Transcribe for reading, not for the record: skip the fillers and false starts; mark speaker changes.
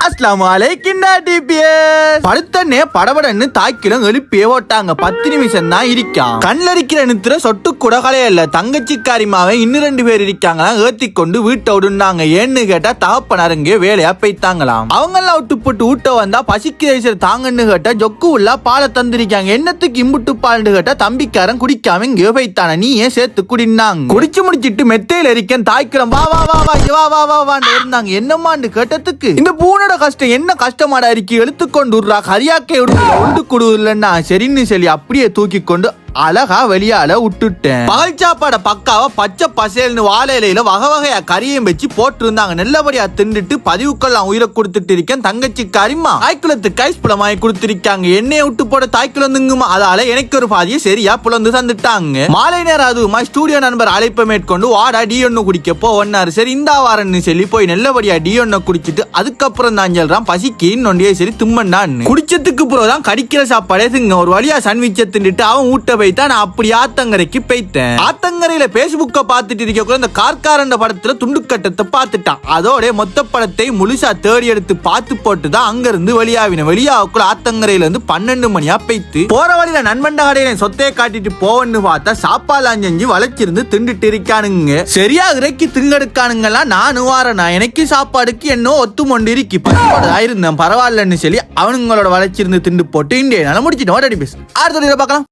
Speaker 1: அஸ்ஸலாமு அலைக்கும் டிபிஎஸ். படுத்தனே படபடன்னு தாக்கிலும் எழுப்பியே ஓட்டாங்க. 10 நிமிஷம் தான் இருக்கான். கண்ணரிக்கிற நித்திர சொட்டு கூட கலையல்ல. தங்கச்சிக்காரிமாவை இன்னும் 2 பேர் இருக்காங்களாம். ஏத்தி கொண்டு வீட்டை விடுனாங்க. ஏன்னு கேட்டா தகப்பனார் இங்கே வேலையா போய்த்தாங்களாம். அவங்க எல்லாம் விட்டு போட்டு வீட்டை வந்தா பசிக்கு தாங்கன்னு கேட்டா ஜொக்கு உள்ள பாலை தந்திருக்காங்க. என்னத்துக்கு இம்புட்டு பால்னு கேட்டா தம்பிக்காரன் குடிக்காம இங்கே போய்த்தான, நீ ஏன் சேர்த்து குடினாங்க. குடிச்சு முடிச்சிட்டு மெத்தையில இருக்கேன். தாய்க்கிறம் வா வா வா வா வா வா வா வான்னு இருந்தாங்க. என்னமான்னு கேட்டதுக்கு இந்த பூனோட கஷ்டம் என்ன கஷ்டமாடா இருக்கு, எழுத்துக்கொண்டு கரியாக்கை உண்டு கொடுன்னா சரின்னு சொல்லி அப்படியே தூக்கி கொண்டு அழகா வெளியால விட்டுட்டேன். பகல் சாப்பாட பக்காவா பச்சை பசேல்னு வாழை இலையில வகை வகையா கறியும் வச்சு போட்டு இருந்தாங்க. நல்லபடியா தின்னுட்டு பதிவுக்கெல்லாம் உயிரை கொடுத்துட்டு இருக்கேன். தங்கச்சி காரிமா தாய்க்குளத்துக்கு ஐஸ் பழம் வாங்கி கொடுத்திருக்காங்க. எண்ணெயை விட்டு போட தாய்க்குளந்துங்குமா, அதால எனக்கு ஒரு பாதியை சரியா புலந்து தந்துட்டாங்க. மாலை நேரம் அதுவுமா ஸ்டூடியோ நண்பர் அழைப்பை மேற்கொண்டு வாடா டி ஒன்னு குடிக்க போனாரு. சரி இந்த வாரன்னு சொல்லி போய் நல்லபடியா டி ஒன்னு குடிச்சிட்டு அதுக்கப்புறம் தான் சொல்றான் பசிக்கு நொண்டியே சரி தும்மன்னான்னு. குடிச்சதுக்கு பிறகுதான் கடிக்கிற சாப்பாடே திங்க. ஒரு வழியா சாண்ட்விச்சை தின்னுட்டு அவன் ஊட்ட அப்படி ஆத்தங்கரைக்கு போய்த்தேன். ஆத்தங்கரையில பேஸ்புக்க பாத்துட்டு இருக்க இந்த கார்காரண்ட படத்துல துண்டுக்கட்டத்தை பாத்துட்டான். அதோட மொத்த படத்தை முழுசா தேடி எடுத்து பார்த்து போட்டுதான் அங்க இருந்து வெளியாவுக்குள்ள ஆத்தங்கரையில இருந்து 12 மணியா போய்த்து போற வழியில நண்பண்ட கடையில சொத்தையை காட்டிட்டு போவன்னு பார்த்தா சாப்பாலாம் செஞ்சு வளைச்சிருந்து திண்டுட்டு இருக்கானுங்க. சரியா இறக்கி திங்கெடுக்கானுங்கலாம். நானும் வாரனா எனக்கு சாப்பாடுக்கு என்ன ஒத்து மொண்டு இருக்கி இருந்தேன் பரவாயில்லன்னு சொல்லி அவனுங்களோட வளைச்சிருந்து திண்டு போட்டு இந்திய முடிச்சிட்டு அடுத்த பார்க்கலாம்.